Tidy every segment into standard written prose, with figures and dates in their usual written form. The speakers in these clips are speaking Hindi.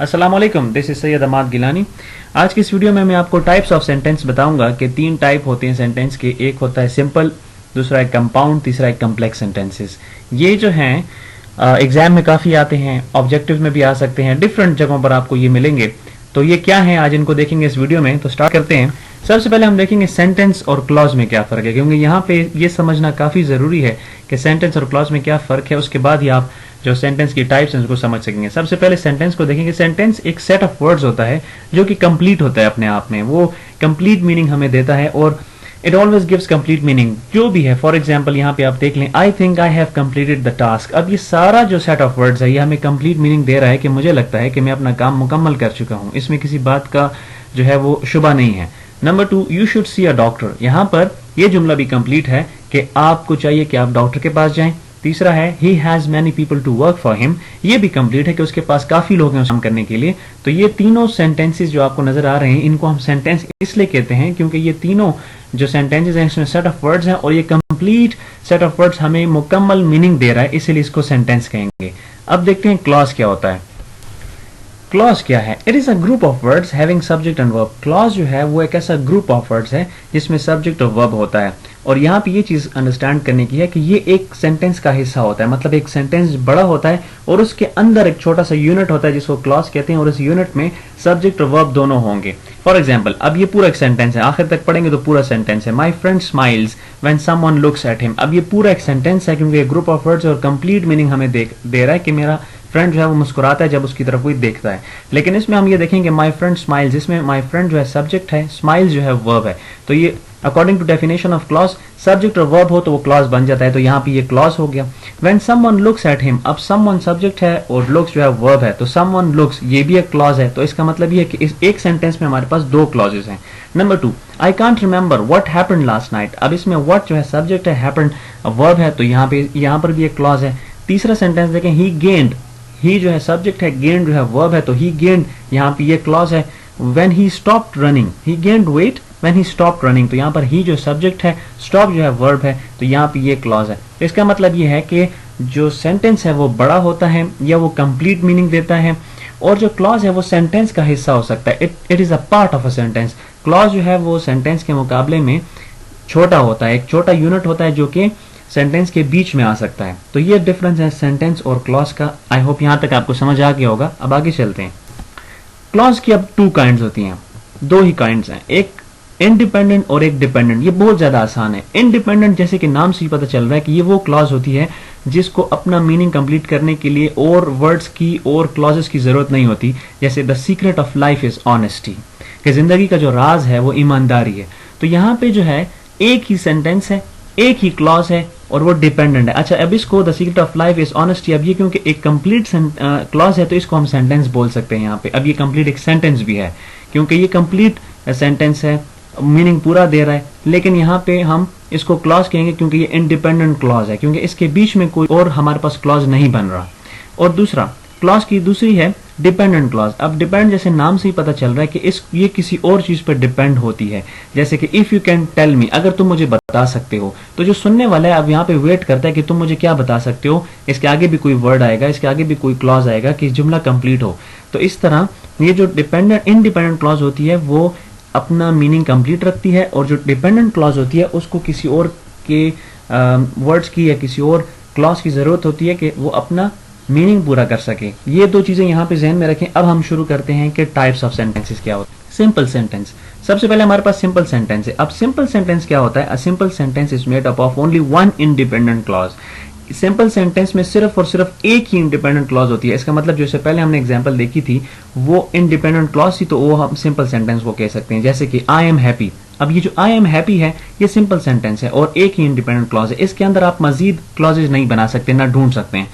अस्सलाम वालेकुम, दिस इज सैयद अहमद गिलानी। आज की इस वीडियो में मैं आपको टाइप्स ऑफ सेंटेंस बताऊंगा कि 3 टाइप होते हैं सेंटेंस के। एक होता है सिंपल, दूसरा है कंपाउंड, तीसरा है कम्प्लेक्स सेंटेंसेस। ये जो हैं एग्जाम में काफ़ी आते हैं, ऑब्जेक्टिव में भी आ सकते हैं, डिफरेंट जगहों पर आपको ये मिलेंगे। तो ये क्या है, आज इनको देखेंगे इस वीडियो में। तो स्टार्ट करते हैं। सबसे पहले हम देखेंगे सेंटेंस और क्लॉज में क्या फ़र्क है, क्योंकि यहाँ पे ये समझना काफ़ी ज़रूरी है कि सेंटेंस और क्लॉज में क्या फ़र्क है। उसके बाद ही आप जो सेंटेंस की टाइप्स हैं उसको समझ सकेंगे। सबसे पहले सेंटेंस को देखेंगे। सेंटेंस एक सेट ऑफ वर्ड्स होता है जो कि कंप्लीट होता है अपने आप में, वो कंप्लीट मीनिंग हमें देता है और it always gives complete meaning जो भी है। फॉर एग्जाम्पल यहाँ पे आप देख लें, I think I have completed the task. अब ये सारा जो सेट ऑफ वर्ड्स है ये हमें कंप्लीट मीनिंग दे रहा है कि मुझे लगता है कि मैं अपना काम मुकम्मल कर चुका हूँ, इसमें किसी बात का जो है वो शुबा नहीं है। Number 2, you should see a doctor. यहाँ पर ये जुमला भी कंप्लीट है कि आपको चाहिए कि आप डॉक्टर के पास जाएं। तीसरा है he has many people to work for him. ये भी कंप्लीट है कि उसके पास काफी लोग हैं काम करने के लिए। तो ये तीनों सेंटेंसेस जो आपको नजर आ रहे हैं इनको हम सेंटेंस इसलिए कहते हैं क्योंकि ये तीनों जो सेंटेंसेस हैं इसमें सेट ऑफ वर्ड्स हैं और ये कंप्लीट सेट ऑफ वर्ड्स हमें मुकम्मल मीनिंग दे रहा है, इसलिए इसको सेंटेंस कहेंगे। अब देखते हैं क्लॉज क्या होता है। क्लॉज क्या है? It is a group of words having subject and verb. Clause जो है वो एक ऐसा ग्रुप ऑफ वर्ड्स है जिसमें सब्जेक्ट और वर्ब होता है। और यहाँ पे ये चीज अंडरस्टैंड करने की है कि ये एक सेंटेंस का हिस्सा होता है, मतलब एक सेंटेंस बड़ा होता है और उसके अंदर एक छोटा सा यूनिट होता है जिसको क्लॉज कहते हैं और इस यूनिट में सब्जेक्ट और वर्ब दोनों होंगे। फॉर एग्जाम्पल, अब ये पूरा एक सेंटेंस है, आखिर तक पढ़ेंगे तो पूरा सेंटेंस है। My friend smiles when someone looks at him. अब ये पूरा एक सेंटेंस है क्योंकि ग्रुप ऑफ वर्ड्स और कंप्लीट मीनिंग हमें दे रहा है कि मेरा फ्रेंड जो है वो मुस्कुराता है जब उसकी तरफ कोई देखता है। लेकिन इसमें हम ये देखेंगे माई फ्रेंड स्माइल्स, इसमें माई फ्रेंड जो है सब्जेक्ट है, स्माइल्स जो है वर्ब है। तो ये according to definition of clause subject और वर्ब हो तो वो क्लॉज बन जाता है, तो यहाँ पे ये क्लॉज हो गया। When someone looks at him, अब समवन सब्जेक्ट है और लुक्स जो है वर्ब है, तो समवन लुक्स ये भी एक क्लॉज है। तो इसका मतलब ये है कि इस एक सेंटेंस में हमारे पास 2 क्लॉजेस हैं। Number 2, I can't remember what happened last night. अब इसमें व्हाट जो है सब्जेक्ट है, हैपेंड वर्ब है, तो यहाँ पर भी एक क्लॉज है। तीसरा सेंटेंस देखें, ही गेन्ड, ही जो है सब्जेक्ट है, गेन्ड जो है वर्ब है, तो ही गेन्ड यहाँ पे ये क्लॉज है। When he stopped running, he gained wait when he stopped running, तो यहाँ पर ही जो सब्जेक्ट है, स्टॉप जो है वर्ब है, तो यहाँ पे ये क्लॉज है। तो इसका मतलब ये है कि जो सेंटेंस है वो बड़ा होता है या वो कंप्लीट मीनिंग देता है और जो क्लॉज है वो सेंटेंस का हिस्सा हो सकता है। It is a part of a sentence. Clause जो है वो सेंटेंस के मुकाबले में छोटा होता है, एक छोटा यूनिट होता है जो कि सेंटेंस के बीच में आ सकता है। तो ये डिफरेंस है सेंटेंस और क्लॉज का। आई होप यहां तक आपको समझ आ गया होगा। अब आगे चलते हैं। क्लॉज की अब 2 काइंड्स होती हैं, 2 ही काइंड्स हैं, एक इंडिपेंडेंट और एक डिपेंडेंट। ये बहुत ज्यादा आसान है। इंडिपेंडेंट जैसे कि नाम से ही पता चल रहा है कि ये वो क्लॉज होती है जिसको अपना मीनिंग कंप्लीट करने के लिए और वर्ड्स की और क्लॉजेस की जरूरत नहीं होती। जैसे the secret of life is honesty, कि जिंदगी का जो राज है वो ईमानदारी है। तो यहाँ पे जो है एक ही सेंटेंस है, एक ही क्लॉज है और वो डिपेंडेंट है। अच्छा, अब इसको the secret of life is honesty, अब ये क्योंकि एक कंप्लीट क्लॉज है तो इसको हम सेंटेंस बोल सकते हैं यहाँ पे। अब ये कंप्लीट एक सेंटेंस भी है क्योंकि ये कंप्लीट सेंटेंस है, मीनिंग पूरा दे रहा है। लेकिन यहाँ पे हम इसको क्लॉज कहेंगे क्योंकि ये इंडिपेंडेंट क्लॉज है, क्योंकि इसके बीच में कोई और हमारे पास क्लॉज नहीं बन रहा। और दूसरा क्लॉज की दूसरी है डिपेंडेंट क्लॉज। अब डिपेंड जैसे नाम से ही पता चल रहा है कि ये किसी और चीज पर डिपेंड होती है। जैसे कि if you can tell me, अगर तुम मुझे बता सकते हो, तो जो सुनने वाला है अब यहाँ पे वेट करता है कि तुम मुझे क्या बता सकते हो, इसके आगे भी कोई वर्ड आएगा, इसके आगे भी कोई क्लॉज आएगा कि जुमला कंप्लीट हो। तो इस तरह ये जो इंडिपेंडेंट क्लॉज होती है वो अपना मीनिंग कंप्लीट रखती है और जो डिपेंडेंट क्लॉज होती है उसको किसी और के वर्ड्स की या किसी और क्लॉज की जरूरत होती है कि वो अपना मीनिंग पूरा कर सके। ये 2 चीजें यहाँ पे ज़हन में रखें। अब हम शुरू करते हैं कि टाइप्स ऑफ सेंटेंसेस क्या होते हैं। सिंपल सेंटेंस, सबसे पहले हमारे पास सिंपल सेंटेंस है। अब सिंपल सेंटेंस क्या होता है? A simple sentence is made up of only 1 independent clause. Simple sentence में सिर्फ और सिर्फ एक ही इंडिपेंडेंट क्लॉज होती है। इसका मतलब जैसे पहले हमने एग्जांपल देखी थी वो इंडिपेंडेंट क्लॉज थी, तो वो हम सिंपल सेंटेंस को कह सकते हैं। जैसे कि आई एम हैप्पी, अब ये जो आई एम हैप्पी है ये सिंपल सेंटेंस है और एक ही इंडिपेंडेंट क्लॉज है, इसके अंदर आप मजीद क्लॉजेज नहीं बना सकते, ना ढूंढ सकते हैं।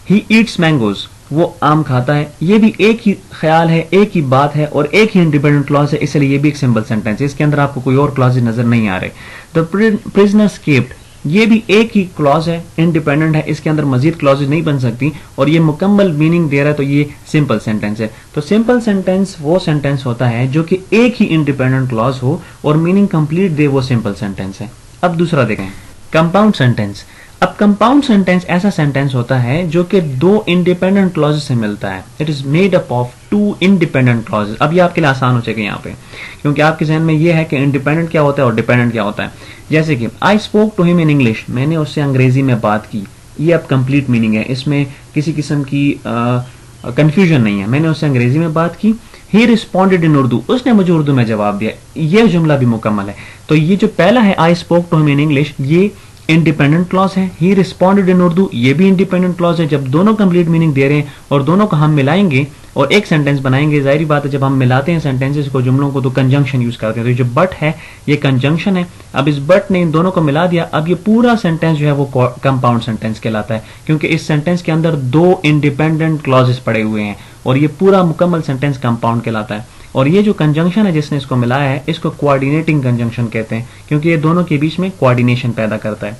ही ईट्स मैंगोज, वो आम खाता है, ये भी एक ही ख्याल है, एक ही बात है और एक ही इंडिपेंडेंट क्लॉज है, इसलिए ये भी एक सिंपल सेंटेंस है, इसके अंदर आपको कोई और क्लॉजेज नजर नहीं आ रहे। द प्रिजनर एस्केप्ड, ये भी एक ही क्लॉज है, इंडिपेंडेंट है, इसके अंदर मजीद क्लॉजेज नहीं बन सकती और ये मुकम्मल मीनिंग दे रहा है, तो ये सिंपल सेंटेंस है। तो सिंपल सेंटेंस वो सेंटेंस होता है जो कि एक ही इंडिपेंडेंट क्लॉज हो और मीनिंग कंप्लीट दे, वो सिंपल सेंटेंस है। अब दूसरा देखें, कंपाउंड सेंटेंस। अब कंपाउंड सेंटेंस ऐसा सेंटेंस होता है जो कि दो इंडिपेंडेंट क्लॉजेस से मिलता है। It is made up of two independent clauses. अब ये आपके लिए आसान हो जाएगा यहाँ पे, क्योंकि आपके जहन में ये है कि इंडिपेंडेंट क्या होता है और डिपेंडेंट क्या होता है। जैसे कि I spoke to him in English, मैंने उससे अंग्रेजी में बात की। ये अब कंप्लीट मीनिंग है, इसमें किसी किस्म की कंफ्यूजन नहीं है। मैंने उससे अंग्रेजी में बात की। ही रिस्पॉन्डेड इन उर्दू, उसने मुझे उर्दू में जवाब दिया। यह जुमला भी मुकम्मल है। तो ये जो पहला है I spoke to him in English, ये इंडिपेंडेंट क्लॉज है। ही रिस्पॉन्डेड इन उर्दू, ये भी इंडिपेंडेंट क्लॉज है। जब दोनों कंप्लीट मीनिंग दे रहे हैं और दोनों को हम मिलाएंगे और एक सेंटेंस बनाएंगे, जाहिर बात है जब हम मिलाते हैं सेंटेंसेस को, जुमलों को, तो कंजंक्शन यूज करते हैं। तो ये जो बट है ये कंजंक्शन है। अब इस बट ने इन दोनों को मिला दिया। अब ये पूरा सेंटेंस जो है वो कंपाउंड सेंटेंस कहलाता है, क्योंकि इस सेंटेंस के अंदर दो इंडिपेंडेंट क्लॉजेस पड़े हुए हैं और ये पूरा मुकम्मल सेंटेंस कंपाउंड कहलाता है। और ये जो कंजंक्शन है जिसने इसको मिलाया है, इसको कोऑर्डिनेटिंग कंजंक्शन कहते हैं, क्योंकि ये दोनों के बीच में कोऑर्डिनेशन पैदा करता है।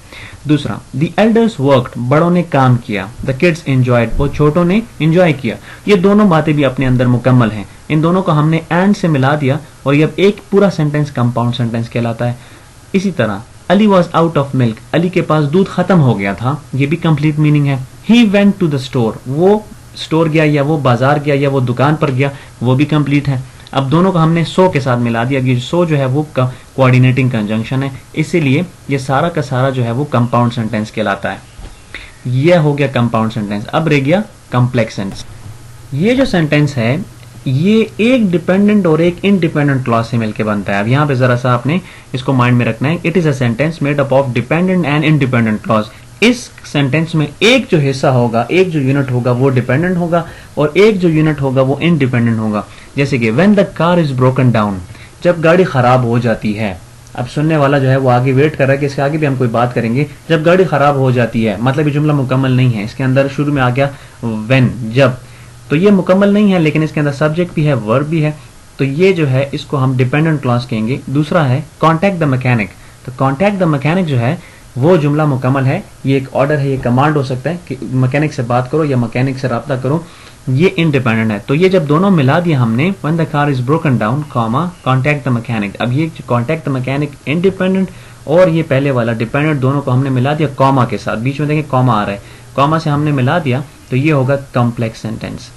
दूसरा, द एल्डर्स वर्कड, बड़ों ने काम किया। द किड्स एंजॉयड, वो छोटों ने एंजॉय किया। ये दोनों बातें भी अपने अंदर मुकम्मल हैं। इन दोनों को हमने एंड से मिला दिया और ये एक पूरा सेंटेंस कंपाउंड सेंटेंस कहलाता है। इसी तरह Ali was out of milk, Ali के पास दूध खत्म हो गया था। ये भी कंप्लीट मीनिंग है। He went to the store, वो स्टोर गया या वो बाजार गया या वो दुकान पर गया, वो भी कंप्लीट है। अब दोनों को हमने सो के साथ मिला दिया। ये सो जो है वो कोऑर्डिनेटिंग कंजंक्शन है, इसीलिए ये सारा का सारा जो है वो कंपाउंड सेंटेंस कहलाता है। यह हो गया कंपाउंड सेंटेंस। अब रह गया कॉम्प्लेक्स सेंटेंस। ये जो सेंटेंस है ये एक डिपेंडेंट और एक इंडिपेंडेंट क्लॉज से मिलकर बनता है। अब यहाँ पे जरा सा आपने इसको माइंड में रखना है। It is a sentence made up of dependent and independent clause. इस सेंटेंस में एक जो हिस्सा होगा, एक जो यूनिट होगा वो डिपेंडेंट होगा और एक जो यूनिट होगा वो इंडिपेंडेंट होगा। जैसे कि when the car is broken down, जब गाड़ी खराब हो जाती है। अब सुनने वाला जो है वो आगे वेट कर रहा है कि इसके आगे भी हम कोई बात करेंगे। जब गाड़ी खराब हो जाती है, मतलब ये जुमला मुकम्मल नहीं है। इसके अंदर शुरू में आ गया व्हेन, जब, तो ये मुकम्मल नहीं है, लेकिन इसके अंदर सब्जेक्ट भी है, वर्ब भी है। तो ये जो है इसको हम डिपेंडेंट क्लॉज कहेंगे। दूसरा है कॉन्टैक्ट द मैकेनिक। तो कॉन्टैक्ट द मैकेनिक जो है वो जुमला मुकम्मल है। ये एक ऑर्डर है, ये कमांड हो सकता है कि मैकेनिक से बात करो या मैकेनिक से रब्ता करो। ये इंडिपेंडेंट है। तो ये जब दोनों मिला दिया हमने, when the car is broken down, comma contact the mechanic. अब ये कॉन्टैक्ट द मैकेनिक इंडिपेंडेंट और ये पहले वाला डिपेंडेंट, दोनों को हमने मिला दिया कॉमा के साथ। बीच में देखें कॉमा आ रहा है, कॉमा से हमने मिला दिया, तो ये होगा complex sentence.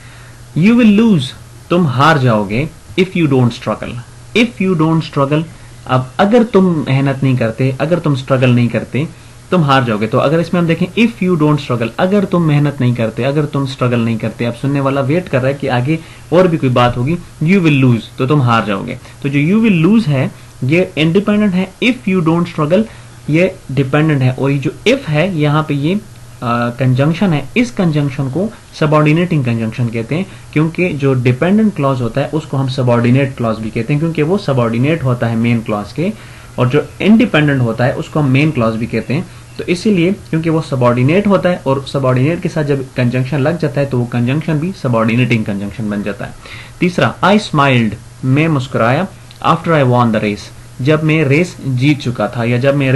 You will lose, तुम हार जाओगे। If you don't struggle, if you don't struggle. अब अगर तुम मेहनत नहीं करते, अगर तुम स्ट्रगल नहीं करते, तुम हार जाओगे। तो अगर इसमें हम देखें इफ यू डोंट स्ट्रगल, अगर तुम मेहनत नहीं करते, अगर तुम स्ट्रगल नहीं करते। अब सुनने वाला वेट कर रहा है कि आगे और भी कोई बात होगी। यू विल लूज, तो तुम हार जाओगे। तो जो यू विल लूज है ये इंडिपेंडेंट है। इफ यू डोंट स्ट्रगल ये डिपेंडेंट है। और ये जो इफ है यहाँ पे ये कंजंक्शन है। इस कंजंक्शन को सबऑर्डिनेटिंग कंजंक्शन कहते हैं, क्योंकि जो डिपेंडेंट क्लॉज होता है उसको हम सबऑर्डिनेट क्लॉज भी कहते हैं, क्योंकि वो सबऑर्डिनेट होता है मेन क्लॉज के। और जो इंडिपेंडेंट होता है उसको हम मेन क्लॉज भी कहते हैं। तो इसीलिए क्योंकि वो सबऑर्डिनेट होता है और सबऑर्डिनेट के साथ जब कंजंक्शन लग जाता है तो वो कंजंक्शन भी सबऑर्डिनेटिंग कंजंक्शन बन जाता है। तीसरा, आई स्माइल्ड, मैं मुस्कुराया। After I won the race, जब मैं रेस जीत चुका था, या जब मैंने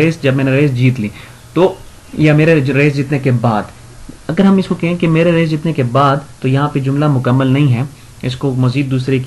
रेस जीत ली, तो या मेरे रेस जीतने के बाद। अगर हम इसको कहें कि मेरे रेस जीतने के बाद, तो यहाँ पे जुमला मुकम्मल नहीं है, इसको मजीद दूसरे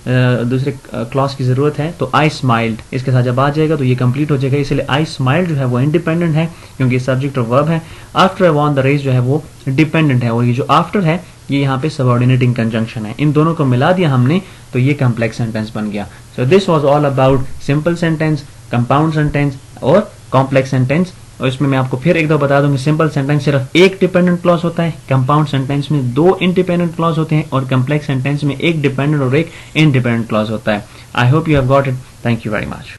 क्लॉज की जरूरत है। तो आई स्माइल्ड इसके साथ जब आ जाएगा तो ये कंप्लीट हो जाएगा। इसलिए आई स्माइल्ड जो है वो इंडिपेंडेंट है, क्योंकि सब्जेक्ट और वर्ब है। After I won the race जो है वो डिपेंडेंट है, और ये जो आफ्टर है ये यहाँ पे सबऑर्डिनेटिंग कंजंक्शन है। इन दोनों को मिला दिया हमने तो ये कॉम्प्लेक्स सेंटेंस बन गया। So this was all about simple sentence, compound sentence और कॉम्प्लेक्स सेंटेंस। और इसमें मैं आपको फिर एक दो बता दूं कि सिंपल सेंटेंस सिर्फ एक डिपेंडेंट क्लॉज होता है, कंपाउंड सेंटेंस में दो इंडिपेंडेंट क्लॉज होते हैं, और कॉम्प्लेक्स सेंटेंस में एक डिपेंडेंट और एक इंडिपेंडेंट क्लॉज होता है। I hope you have got it. Thank you very much.